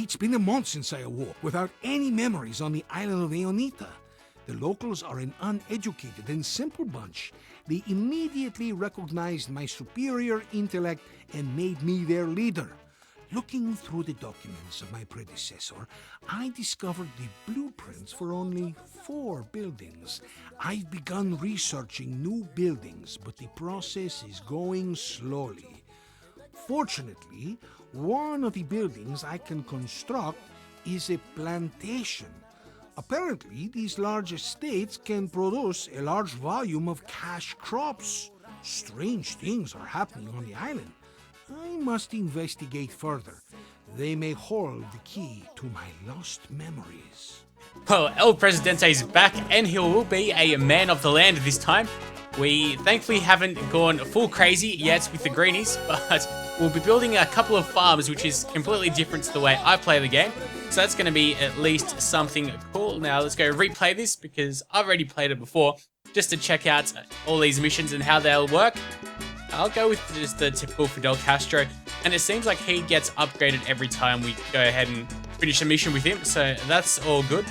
It's been a month since I awoke without any memories on the island of Aeonita. The locals are an uneducated and simple bunch. They immediately recognized my superior intellect and made me their leader. Looking through the documents of my predecessor, I discovered the blueprints for only 4 buildings. I've begun researching new buildings, but the process is going slowly. Fortunately, one of the buildings I can construct is a plantation. Apparently, these large estates can produce a large volume of cash crops. Strange things are happening on the island. I must investigate further. They may hold the key to my lost memories. Well, El Presidente is back, and he will be a man of the land this time. We thankfully haven't gone full crazy yet with the greenies, but we'll be building a couple of farms, which is completely different to the way I play the game. So that's going to be at least something cool. Now let's go replay this because I've already played it before, just to check out all these missions and how they'll work. I'll go with just the typical Fidel Castro, and it seems like he gets upgraded every time we go ahead and finish a mission with him, so that's all good.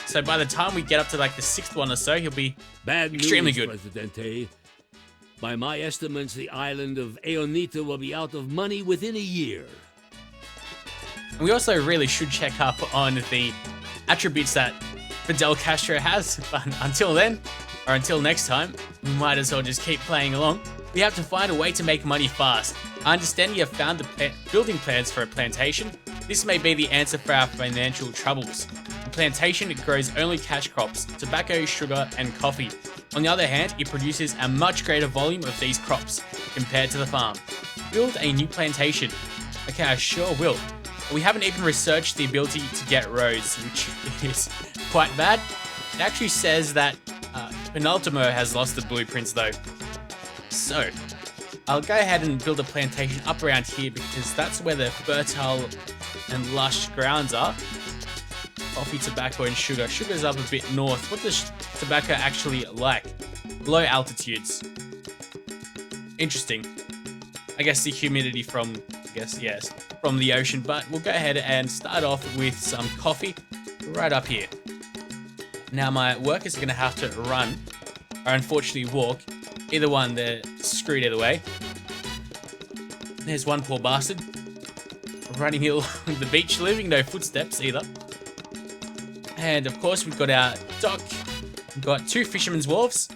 So by the time we get up to like the 6th one or so, he'll be extremely good. Presidente. By my estimates, the island of Aeonita will be out of money within a year. And we also really should check up on the attributes that Fidel Castro has, but until then, or until next time, we might as well just keep playing along. We have to find a way to make money fast. I understand you have found the building plans for a plantation. This may be the answer for our financial troubles. The plantation grows only cash crops, tobacco, sugar, and coffee. On the other hand, it produces a much greater volume of these crops compared to the farm. Build a new plantation. Okay, I sure will. We haven't even researched the ability to get roads, which is quite bad. It actually says that Penultimo has lost the blueprints though. So, I'll go ahead and build a plantation up around here because that's where the fertile and lush grounds are. Coffee, tobacco, and sugar. Sugar's up a bit north. What does tobacco actually like? Low altitudes. Interesting. I guess the humidity from, from the ocean. But we'll go ahead and start off with some coffee right up here. Now my workers are going to have to run, or unfortunately walk. Either one, they're screwed either way. There's one poor bastard running along the beach, leaving no footsteps either. And of course, we've got our dock. We've got 2 fishermen's wharves.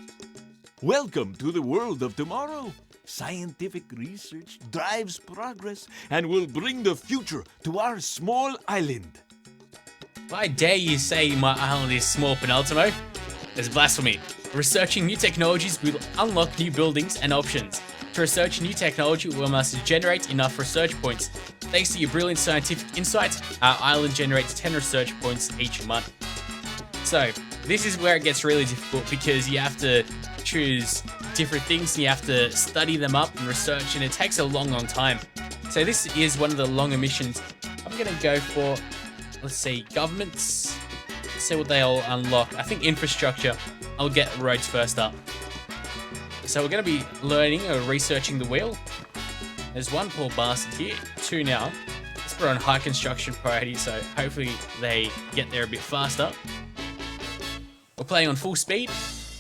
Welcome to the world of tomorrow. Scientific research drives progress and will bring the future to our small island. I dare you say my island is small, Penultimo. There's blasphemy. Researching new technologies will unlock new buildings and options. To research new technology, we must generate enough research points. Thanks to your brilliant scientific insight, our island generates 10 research points each month. So, this is where it gets really difficult because you have to choose different things and you have to study them up and research, and it takes a long time. So this is one of the longer missions. I'm going to go for, let's see, governments. Let's see what they'll unlock. I think infrastructure. I'll get roads first up. So we're going to be learning or researching the wheel. There's one poor bastard here. 2 now. Let's put on high construction priority, so hopefully they get there a bit faster. We're playing on full speed,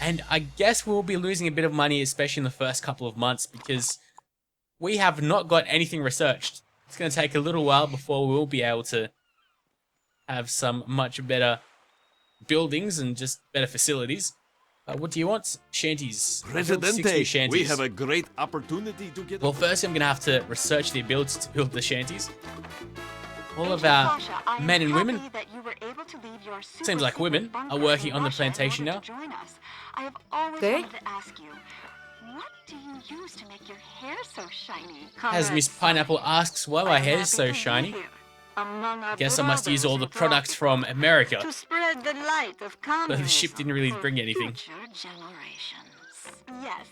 and I guess we'll be losing a bit of money, especially in the first couple of months, because we have not got anything researched. It's going to take a little while before we'll be able to have some much better buildings and just better facilities. What do you want? Shanties. Presidente, shanties. we have a great opportunity to get... Well, first I'm going to have to research the ability to build the shanties. All of our men and women, seems like women, are working on the plantation now. I have always wanted to ask you, what do you use to make your hair so shiny? As Miss Pineapple asks why my hair is so shiny, guess I must use all the products from America. To spread the light of But the ship didn't really bring anything. Yes,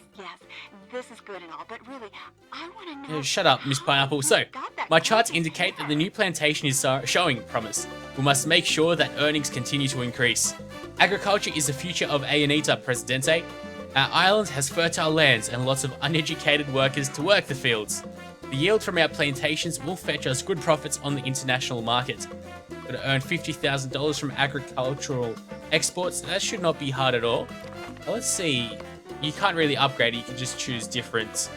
this is good and all, but really, I want to know... Shut up, Miss Pineapple. So, my charts indicate that the new plantation is showing promise. We must make sure that earnings continue to increase. Agriculture is the future of Aeonita, Presidente. Our island has fertile lands and lots of uneducated workers to work the fields. The yield from our plantations will fetch us good profits on the international market. We're going to earn $50,000 from agricultural exports. That should not be hard at all. Now, let's see. You can't really upgrade it. You can just choose different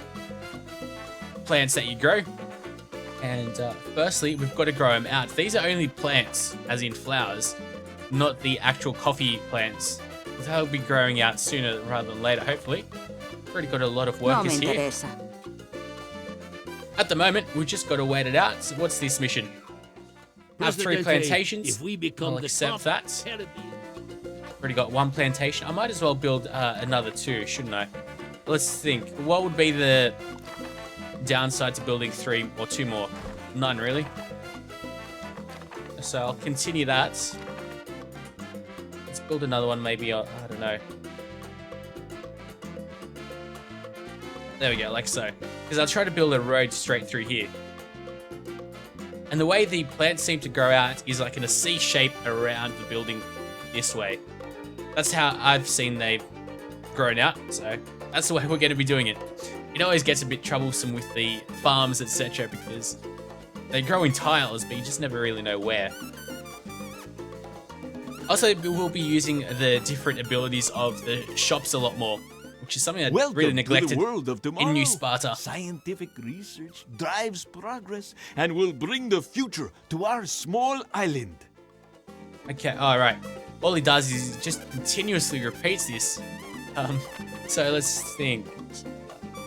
plants that you grow. And firstly, we've got to grow them out. These are only plants, as in flowers, not the actual coffee plants. They'll be growing out sooner rather than later, hopefully. Already got a lot of workers here. At the moment, we've just got to wait it out. So what's this mission? Have 3 plantations. If we become I'll the accept top that. Caribbean. Already got 1 plantation. I might as well build another 2, shouldn't I? Let's think. What would be the downside to building 3 or 2 more? None, really. So I'll continue that. Let's build another one, maybe. I don't know. There we go, like so. Because I'll try to build a road straight through here. And the way the plants seem to grow out is like in a C shape around the building this way. That's how I've seen they've grown out, so that's the way we're going to be doing it. It always gets a bit troublesome with the farms, etc., because they grow in tiles, but you just never really know where. Also, we'll be using the different abilities of the shops a lot more, which is something that's really neglected to the world of tomorrow. in New Sparta. Scientific research drives progress and will bring the future to our small island. Okay, alright. All he does is just continuously repeats this. So let's think.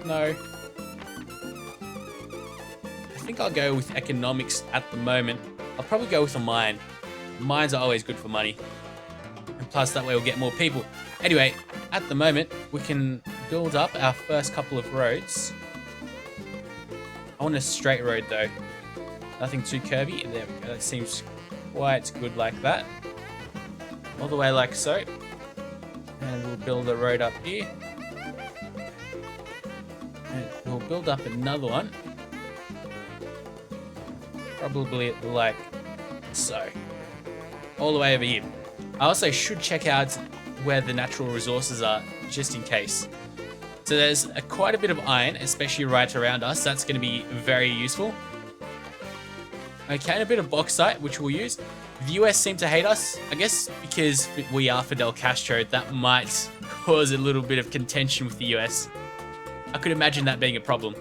No. I think I'll go with economics at the moment. I'll probably go with a mine. Mines are always good for money. And plus that way we'll get more people. Anyway, at the moment, we can build up our first couple of roads. I want a straight road though. Nothing too curvy. There we go. That seems quite good like that. All the way like so. And we'll build a road up here. And we'll build up another one. Probably like so. All the way over here. I also should check out where the natural resources are, just in case. So there's quite a bit of iron, especially right around us. That's going to be very useful. Okay, and a bit of bauxite, which we'll use. The US seem to hate us, I guess, because we are Fidel Castro. That might cause a little bit of contention with the US. I could imagine that being a problem.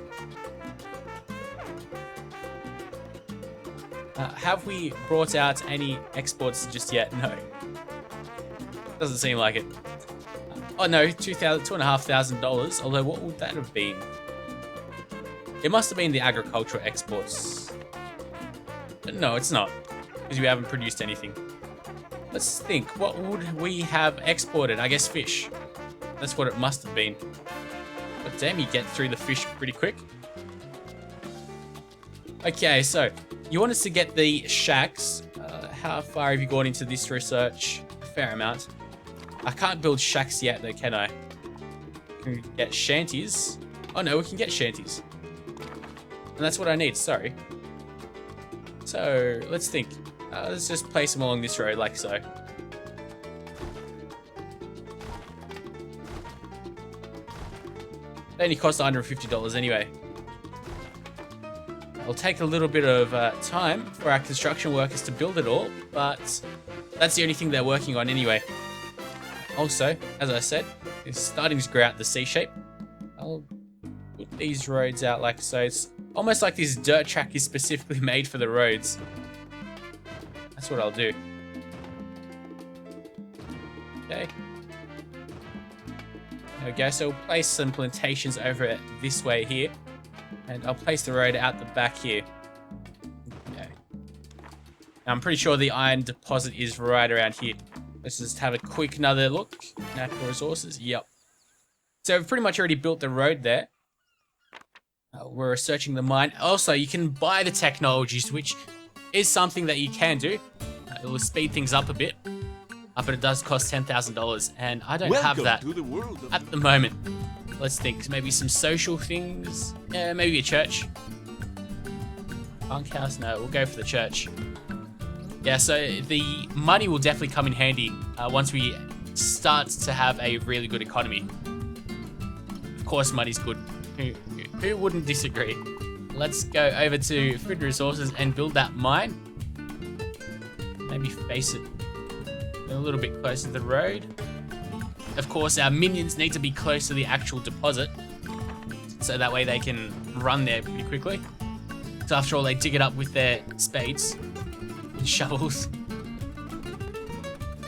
Have we brought out any exports just yet? No. Doesn't seem like it. Oh no, $2,500. Although, what would that have been? It must have been the agricultural exports. But no, it's not, because we haven't produced anything. Let's think. What would we have exported? I guess fish. That's what it must have been. But damn, you get through the fish pretty quick. Okay, so you want us to get the shacks. How far have you gone into this research? A fair amount. I can't build shacks yet though, can I? Can we get shanties? Oh no, we can get shanties. And that's what I need, sorry. So, let's think. Let's just place them along this road like so. They only cost $150 anyway. It'll take a little bit of time for our construction workers to build it all, but that's the only thing they're working on anyway. Also, as I said, it's starting to grow out the C shape. I'll put these roads out like so. It's almost like this dirt track is specifically made for the roads. That's what I'll do. Okay. There we go. So we'll place some plantations over this way here. And I'll place the road out the back here. Okay. Now, I'm pretty sure the iron deposit is right around here. Let's just have a quick another look. Natural resources. Yep. So we've pretty much already built the road there. We're researching the mine. Also, you can buy the technologies, which is something that you can do. It will speed things up a bit. But it does cost $10,000. And I don't have that at the moment. Let's think. Maybe some social things. Yeah, maybe a church. Bunkhouse? No, we'll go for the church. Yeah, so the money will definitely come in handy once we start to have a really good economy. Of course, money's good. Who wouldn't disagree? let's go over to food resources and build that mine. Maybe face it a little bit closer to the road. Of course, our minions need to be close to the actual deposit, so that way they can run there pretty quickly. So after all, they dig it up with their spades and shovels.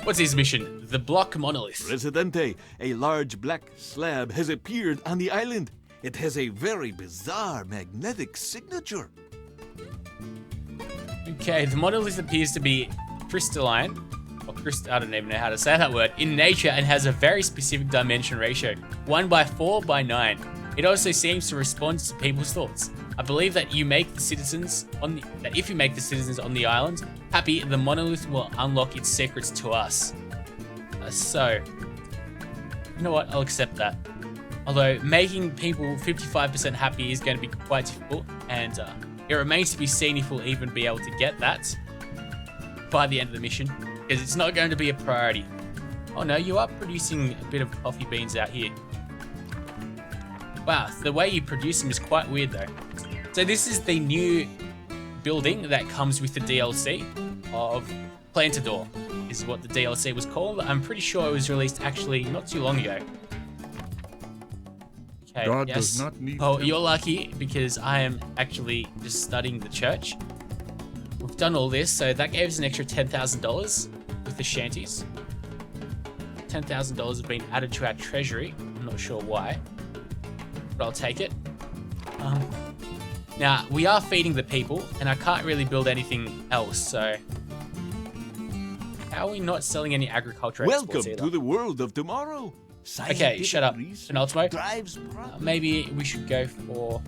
What's his mission? The block monolith. Presidente, a large black slab has appeared on the island. It has a very bizarre magnetic signature. Okay, the monolith appears to be crystalline, or I don't even know how to say that word, in nature, and has a very specific dimension ratio, 1/4/9. It also seems to respond to people's thoughts. I believe that if you make the citizens on the island happy, the monolith will unlock its secrets to us. So, you know what? I'll accept that. Although making people 55% happy is going to be quite difficult, and it remains to be seen if we'll even be able to get that by the end of the mission, because it's not going to be a priority. Oh no, you are producing a bit of coffee beans out here. Wow, the way you produce them is quite weird though. So this is the new building that comes with the DLC of Plantador, is what the DLC was called. I'm pretty sure it was released actually not too long ago. Okay, God yes. does not need Oh, them. you're lucky because I am actually just studying the church. We've done all this, so that gave us an extra $10,000 with the shanties. $10,000 has been added to our treasury. I'm not sure why, but I'll take it. Now, we are feeding the people, and I can't really build anything else, so... How are we not selling any agriculture exports Welcome either? to the world of tomorrow. Okay, shut up. Scientific Penultimo. research drives progress. Maybe we should go for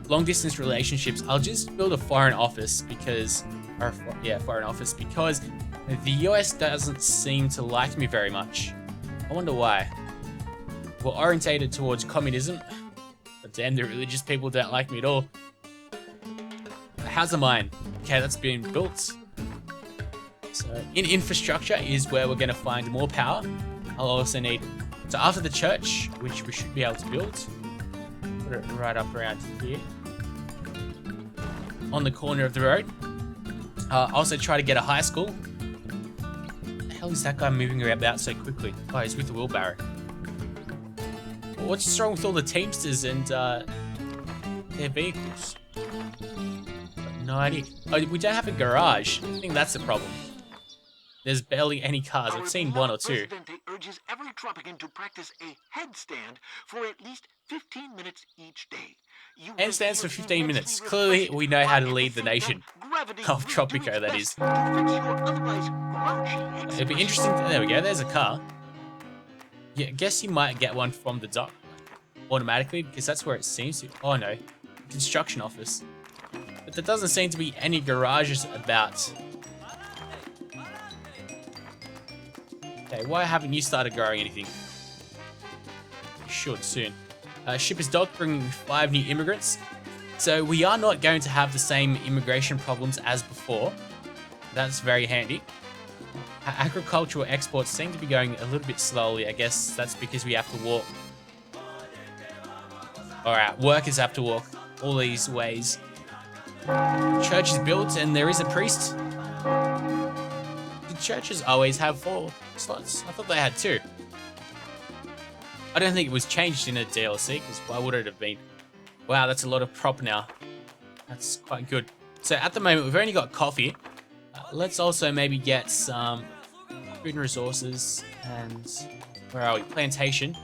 long distance relationships. I'll just build a foreign office because, foreign office because the US doesn't seem to like me very much. I wonder why. We're orientated towards communism, but damn, the religious people don't like me at all. How's the mine? Okay, that's been built. So in infrastructure is where we're going to find more power. I'll also need, so after the church, which we should be able to build, put it right up around here, on the corner of the road. Also try to get a high school. What the hell is that guy moving about so quickly? Oh, he's with the wheelbarrow. What's wrong with all the Teamsters and their vehicles? Got no idea. Oh, we don't have a garage. I think that's the problem. There's barely any cars. I've seen one or two. Presidente urges every Tropican to practice a headstand for at least 15 minutes each day. You will Handstands for feel 15 minutes. immensely Clearly, refreshed, we know how to but at lead the the same nation. time, gravity Of will do Tropico, its that best is. to fix your otherwise grouchy It'd be interesting. There we go. There's a car. Yeah, I guess you might get one from the dock automatically because that's where it seems to. Oh no, construction office. But there doesn't seem to be any garages about. Okay, why haven't you started growing anything? You should soon. Ship is docked, bringing 5 new immigrants. So we are not going to have the same immigration problems as before. That's very handy. Agricultural exports seem to be going a little bit slowly. I guess that's because we have to walk. Alright, workers have to walk all these ways. Church is built and there is a priest. Did churches always have 4 slots? I thought they had 2. I don't think it was changed in a DLC, because why would it have been? Wow, that's a lot of prop now. That's quite good. So at the moment, we've only got coffee. Let's also maybe get some food and resources and, where are we? Plantation.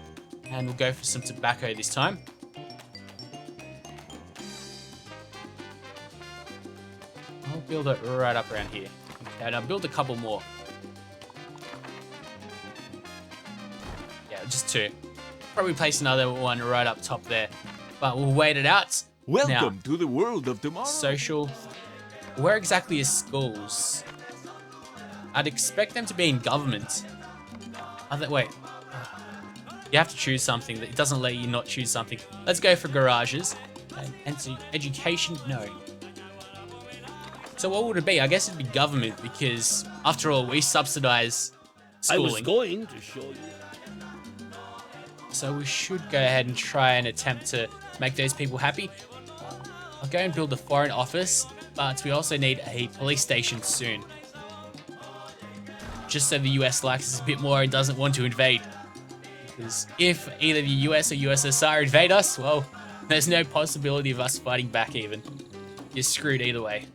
And we'll go for some tobacco this time. I'll build it right up around here. Okay, and I'll build a couple more. Yeah, just 2. Probably place another one right up top there. But we'll wait it out. Welcome to the world of tomorrow. Social. Where exactly is schools? I'd expect them to be in government. Wait. You have to choose something. That it doesn't let you not choose something. Let's go for garages. And education? No. So what would it be? I guess it'd be government because, after all, we subsidize schooling. I was going to show you. So we should go ahead and try and attempt to make those people happy. I'll go and build a foreign office, but we also need a police station soon. Just so the US likes us a bit more and doesn't want to invade. Because if either the US or USSR invade us, well, there's no possibility of us fighting back even. You're screwed either way.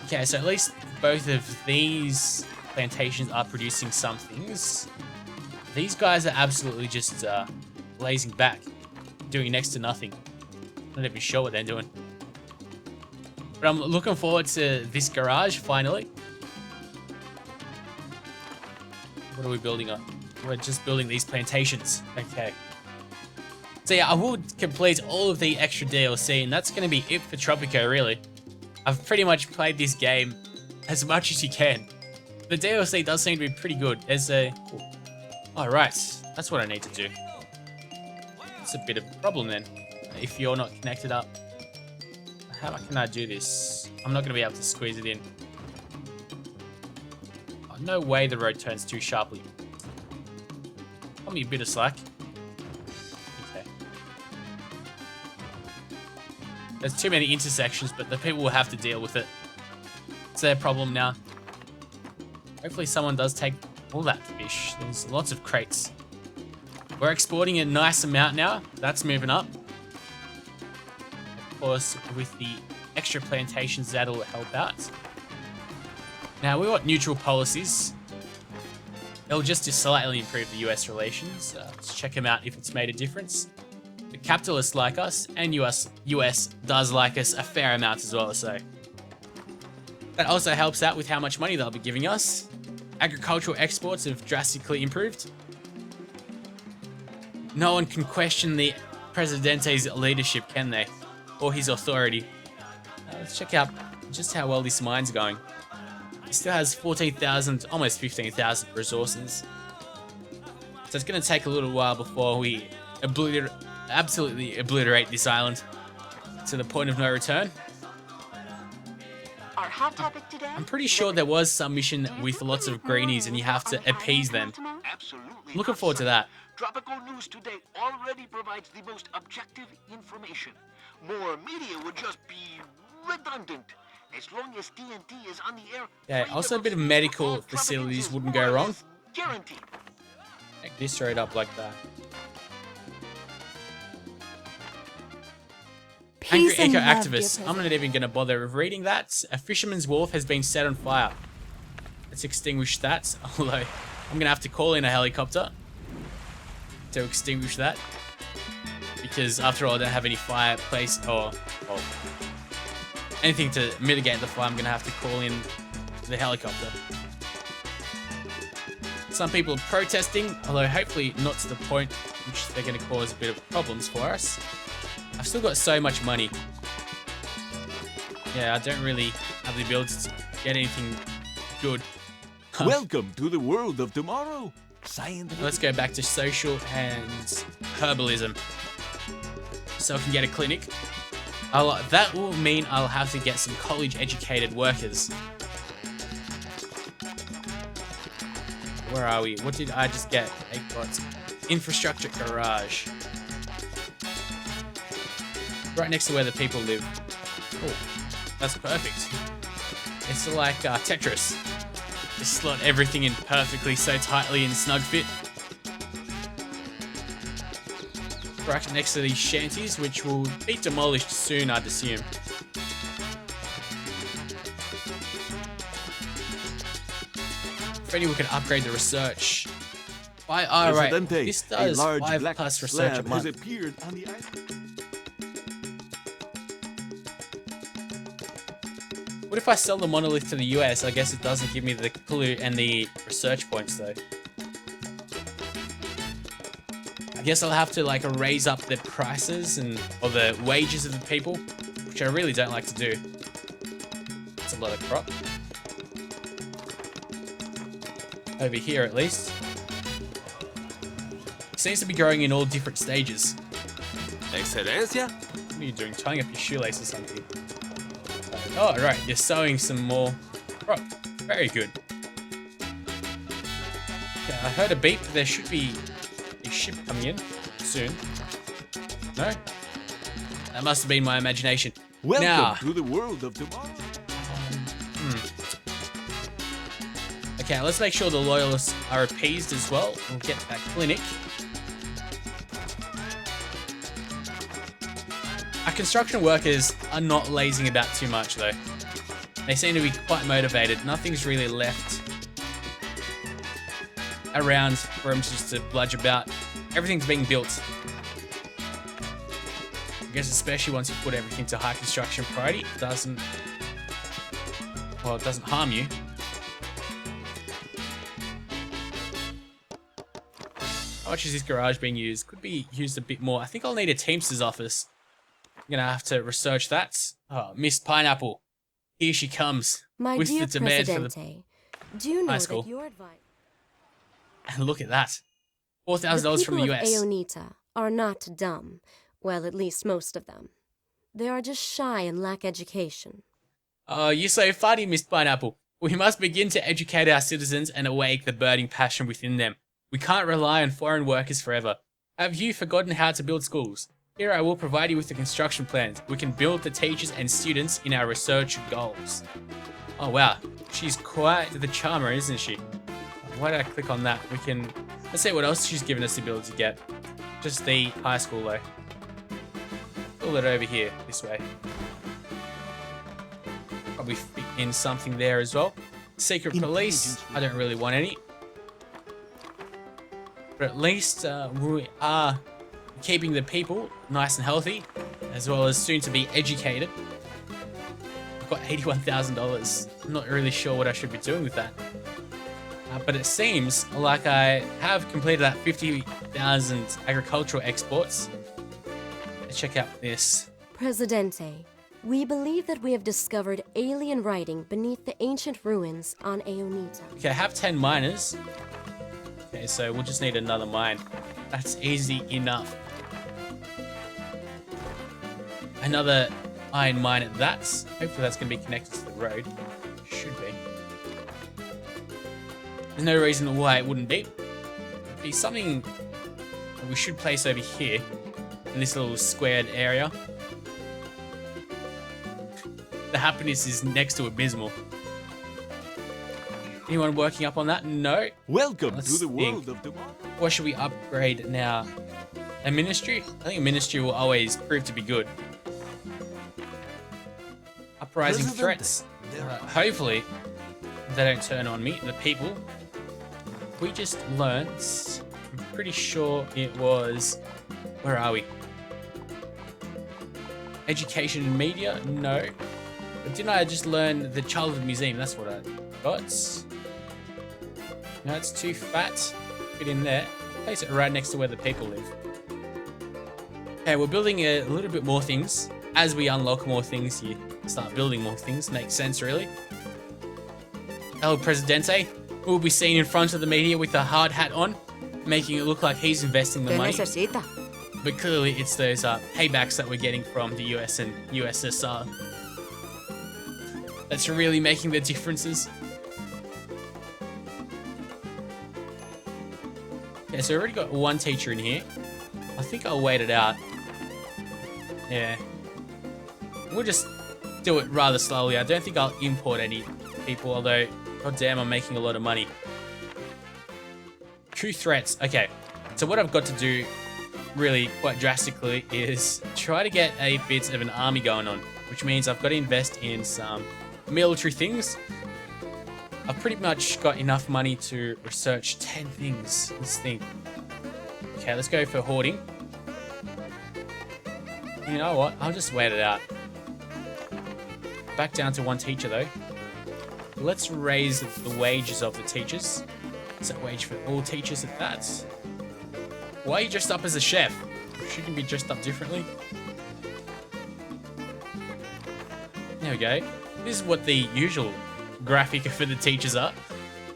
Okay, so at least both of these plantations are producing some things. These guys are absolutely just lazing back, doing next to nothing. Not even sure what they're doing. But I'm looking forward to this garage, finally. What are we building on? We're just building these plantations. Okay. So yeah, I will complete all of the extra DLC, and that's going to be it for Tropico, really. I've pretty much played this game as much as you can. The DLC does seem to be pretty good. There's a... Oh, right. That's what I need to do. It's a bit of a problem then, if you're not connected up. How can I do this? I'm not going to be able to squeeze it in. Oh, no way the road turns too sharply. Got me a bit of slack. Okay. There's too many intersections, but the people will have to deal with it. It's their problem now. Hopefully someone does take all that fish. There's lots of crates. We're exporting a nice amount now. That's moving up. Of course, with the extra plantations, that'll help out. Now, we want neutral policies. They'll just slightly improve the US relations. Let's check them out if it's made a difference. The capitalists like us, and US does like us a fair amount as well, so. That also helps out with how much money they'll be giving us. Agricultural exports have drastically improved. No one can question the Presidente's leadership, can they? Or his authority. Let's check out just how well this mine's going. It still has 14,000, almost 15,000 resources. So it's going to take a little while before we absolutely obliterate this island to the point of no return. Our hot topic today? I'm pretty sure there was some mission with lots of greenies and you have to appease them. Absolutely. Looking forward to that. Tropical News Today already provides the most objective information. More media would just be redundant. As long as TNT is on the air... Yeah, also a bit of medical facilities wouldn't go wrong. Guaranteed. Make this straight up like that. Angry eco-activists. I'm not even going to bother with reading that. A fisherman's wharf has been set on fire. Let's extinguish that. Although, I'm going to have to call in a helicopter to extinguish that. Because after all, I don't have any fireplace or anything to mitigate the fire. I'm going to have to call in the helicopter. Some people are protesting, although hopefully not to the point which they're going to cause a bit of problems for us. I've still got so much money. Yeah, I don't really have the ability to get anything good. Welcome to the world of tomorrow. Scientific. Let's go back to social and herbalism. So I can get a clinic. That will mean I'll have to get some college-educated workers. Where are we? What did I just get? I got infrastructure garage. Right next to where the people live. Oh, that's perfect. It's like Tetris. Just slot everything in perfectly, so tightly and snug fit. Right next to these shanties, which will be demolished soon, I'd assume. If anyone can upgrade the research. Alright, this does 5+ research a month. Has appeared on the island. What if I sell the monolith to the US? I guess it doesn't give me the clue and the research points though. I guess I'll have to like raise up the prices or the wages of the people, which I really don't like to do. That's a lot of crop. Over here at least. It seems to be growing in all different stages. Excelencia? What are you doing? Tying up your shoelace or something? Oh, right. You're sowing some more crop. Very good. Okay, I heard a beep. There should be a ship coming in soon. No? That must have been my imagination. Welcome Now, to the world of tomorrow. okay, let's make sure the loyalists are appeased as well. We'll get that clinic. Our construction workers are not lazing about too much though. They seem to be quite motivated. Nothing's really left around for them just to bludge about. Everything's being built. I guess especially once you put everything to high construction priority, it doesn't harm you. How much is this garage being used? Could be used a bit more. I think I'll need a Teamster's office. I'm gonna have to research that. Oh, Miss Pineapple. Here she comes. My with dear the demand for the Presidente, do you know high school. that your advice... And look at that. The $4,000 from the people of US. Aonita are not dumb. Well, at least most of them. They are just shy and lack education. Oh, you're so funny, Miss Pineapple. We must begin to educate our citizens and awake the burning passion within them. We can't rely on foreign workers forever. Have you forgotten how to build schools? Here I will provide you with the construction plans. We can build the teachers and students in our research goals. Oh wow, she's quite the charmer, isn't she? Why did I click on that? We can... Let's see what else she's given us the ability to get. Just the high school though. Build it over here, this way. Probably fit in something there as well. Secret police, I don't really want any. But at least we are keeping the people nice and healthy, as well as soon to be educated. I've got $81,000. I'm not really sure what I should be doing with that. But it seems like I have completed that 50,000 agricultural exports. Let's check out this. Presidente, we believe that we have discovered alien writing beneath the ancient ruins on Aonita. Okay, I have 10 miners. Okay, so we'll just need another mine. That's easy enough. Another iron mine at that. Hopefully that's going to be connected to the road. Should be. There's no reason why it wouldn't be. It'd be something that we should place over here in this little squared area. The happiness is next to abysmal. Anyone working up on that? No. Welcome Let's to the think. world of tomorrow. What should we upgrade now? A ministry? I think a ministry will always prove to be good. Uprising Presidente, threats. Hopefully, they don't turn on me, the people. We just learned. I'm pretty sure it was. Where are we? Education and media? No. But didn't I just learn the childhood museum? That's what I got. No, it's too fat. Fit in there. Place it right next to where the people live. Okay, we're building a little bit more things. As we unlock more things, you start building more things. Makes sense, really. El Presidente will be seen in front of the media with a hard hat on, making it look like he's investing the money. But clearly, it's those paybacks that we're getting from the US and USSR. That's really making the differences. Okay, so we already got one teacher in here. I think I'll wait it out. Yeah. We'll just do it rather slowly. I don't think I'll import any people, although, goddamn, I'm making a lot of money. True threats. Okay, so what I've got to do really quite drastically is try to get a bit of an army going on, which means I've got to invest in some military things. I've pretty much got enough money to research 10 things. Let's think. Okay, let's go for hoarding. You know what? I'll just wait it out. Back down to one teacher though. Let's raise the wages of the teachers. Set wage for all teachers at that. Why are you dressed up as a chef? She can be dressed up differently. There we go. This is what the usual graphic for the teachers are.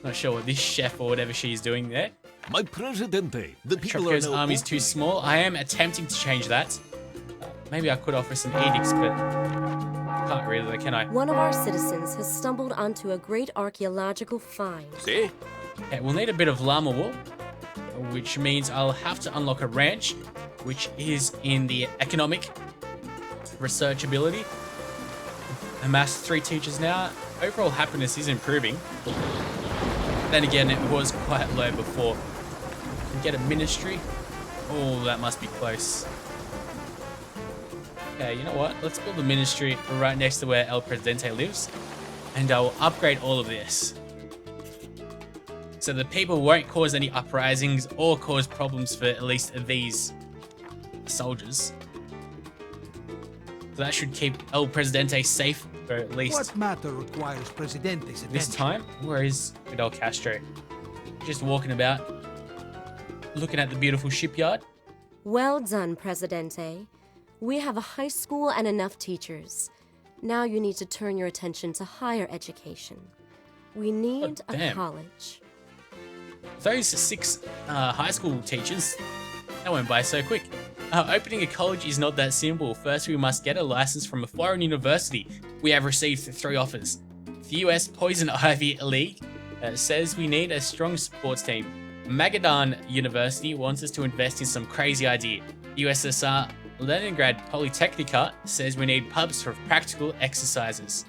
Not sure what this chef or whatever she's doing there. My Presidente, the people are Tropico's now army's too small. I am attempting to change that. Maybe I could offer some edicts, but can't really, can I? One of our citizens has stumbled onto a great archaeological find. See? Okay, we'll need a bit of llama wool, which means I'll have to unlock a ranch, which is in the economic research ability. Amassed 3 teachers now. Overall happiness is improving. Then again, it was quite low before. Can get a ministry. Oh, that must be close. Okay, you know what? Let's build a ministry right next to where El Presidente lives. And I'll upgrade all of this. So the people won't cause any uprisings or cause problems for at least these soldiers. So that should keep El Presidente safe for at least What matter requires Presidente's attention? this time. Where is Fidel Castro? Just walking about, looking at the beautiful shipyard. Well done, Presidente. We have a high school and enough teachers. Now you need to turn your attention to higher education. We need a damn. college. Those 6 high school teachers, that went by so quick. Opening a college is not that simple. First, we must get a license from a foreign university. We have received 3 offers. The US Poison Ivy League says we need a strong sports team. Magadan University wants us to invest in some crazy idea. USSR Leningrad Polytechnica says we need pubs for practical exercises.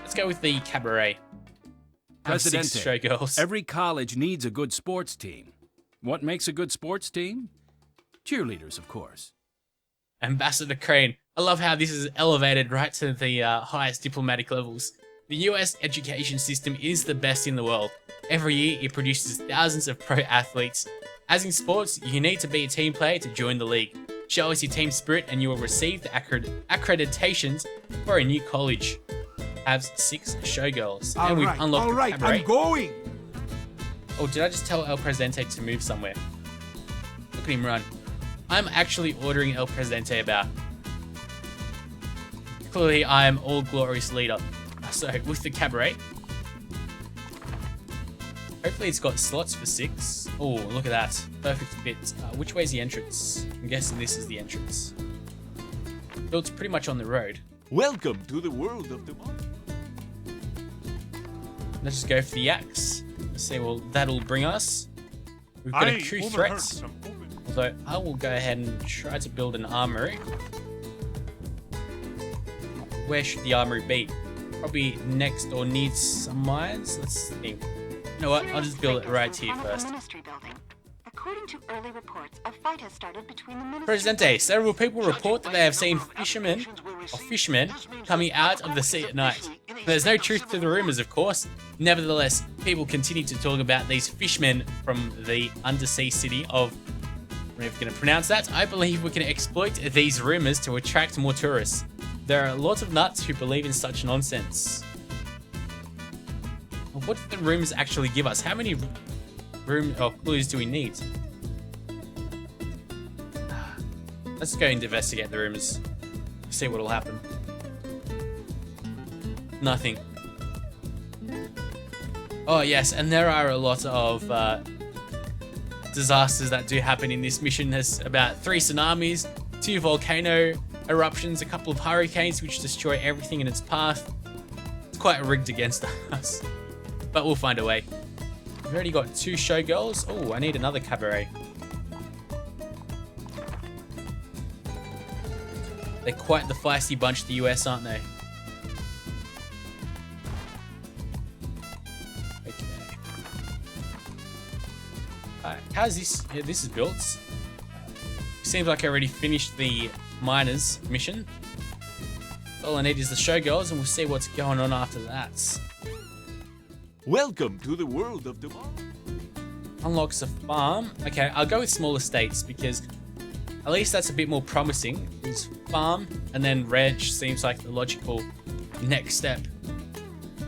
Let's go with the cabaret. Have 6 Presidente, showgirls. every college needs a good sports team. What makes a good sports team? Cheerleaders, of course. Ambassador Crane. I love how this is elevated right to the highest diplomatic levels. The US education system is the best in the world. Every year it produces thousands of pro athletes. As in sports, you need to be a team player to join the league. Show us your team spirit and you will receive the accreditations for a new college. Have 6 showgirls. And we've unlocked the cabaret. I'm going. Oh, did I just tell El Presidente to move somewhere? Look at him run. I'm actually ordering El Presidente about. Clearly, I am all glorious leader. So, with the cabaret, hopefully it's got slots for 6. Oh, look at that. Perfect fit. Which way's the entrance? I'm guessing this is the entrance. Built pretty much on the road. Welcome to the world of tomorrow. Let's just go for the axe. Let's see what that'll bring us. We've got a coup threat. Although, I will go ahead and try to build an armory. Where should the armory be? Probably next or needs some mines. Let's think. You know what? I'll just build it right here first. According to early reports, a fight has started between the ministry. Presidente, several people report that they have seen fishermen coming out of the sea at night. There's no truth to the rumors, of course. Nevertheless, people continue to talk about these fishmen from the undersea city of... I'm never going to pronounce that. I believe we can exploit these rumors to attract more tourists. There are lots of nuts who believe in such nonsense. What do the rumors actually give us? How many clues do we need? Let's go and investigate the rumors. See what will happen. Nothing. Oh yes, and there are a lot of disasters that do happen in this mission. There's about 3 tsunamis, 2 volcano eruptions, a couple of hurricanes which destroy everything in its path. It's quite rigged against us, but we'll find a way. We've already got 2 showgirls. Oh, I need another cabaret. They're quite the feisty bunch, the US, aren't they? Okay. Alright, how's this? Yeah, this is built. Seems like I already finished the miners mission. All I need is the showgirls, and we'll see what's going on after that. Welcome to the world of tomorrow. Unlocks a farm. Okay, I'll go with small estates because at least that's a bit more promising. It's farm and then ranch seems like the logical next step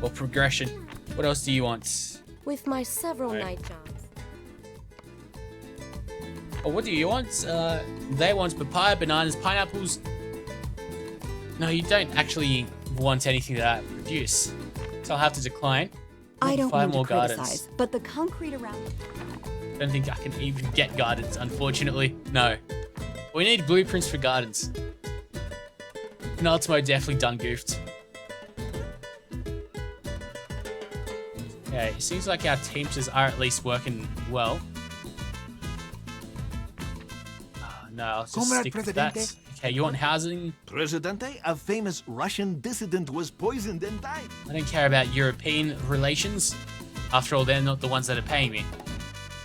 or progression. What else do you want? With my several night jobs. Oh, what do you want? They want papaya, bananas, pineapples. No, you don't actually want anything that I produce. So I'll have to decline. I don't 5 mean more to criticize, gardens. but the concrete around... I don't think I can even get gardens, unfortunately. No. We need blueprints for gardens. Penultimo definitely done goofed. Okay, it seems like our teamsters are at least working well. No, I'll just Comrade stick with Presidente. that. Okay, you want housing? Presidente, a famous Russian dissident was poisoned and died. I don't care about European relations. After all, they're not the ones that are paying me.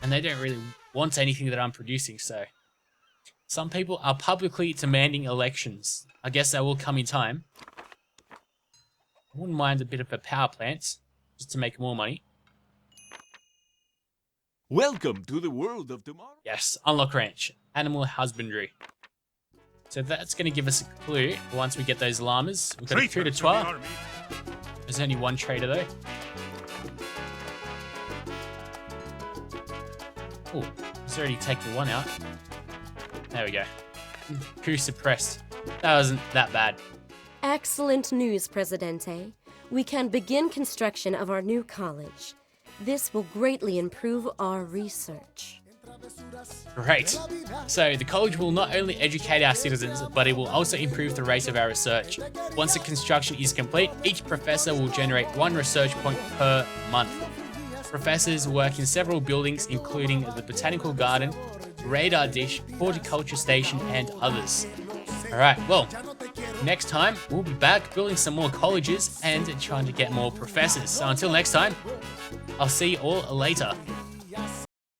And they don't really want anything that I'm producing, so... Some people are publicly demanding elections. I guess that will come in time. I wouldn't mind a bit of a power plant, just to make more money. Welcome to the world of tomorrow. Yes, unlock ranch. Animal husbandry. So that's going to give us a clue once we get those llamas. We've got a coup de trois. There's only one trader though. Oh, he's already taken one out. There we go. Coup suppressed. That wasn't that bad. Excellent news, Presidente. We can begin construction of our new college. This will greatly improve our research. Great. So the college will not only educate our citizens, but it will also improve the rate of our research. Once the construction is complete, each professor will generate 1 research point per month. Professors work in several buildings, including the Botanical Garden, Radar Dish, Horticulture Station, and others. Alright, well, next time we'll be back building some more colleges and trying to get more professors. So until next time, I'll see you all later.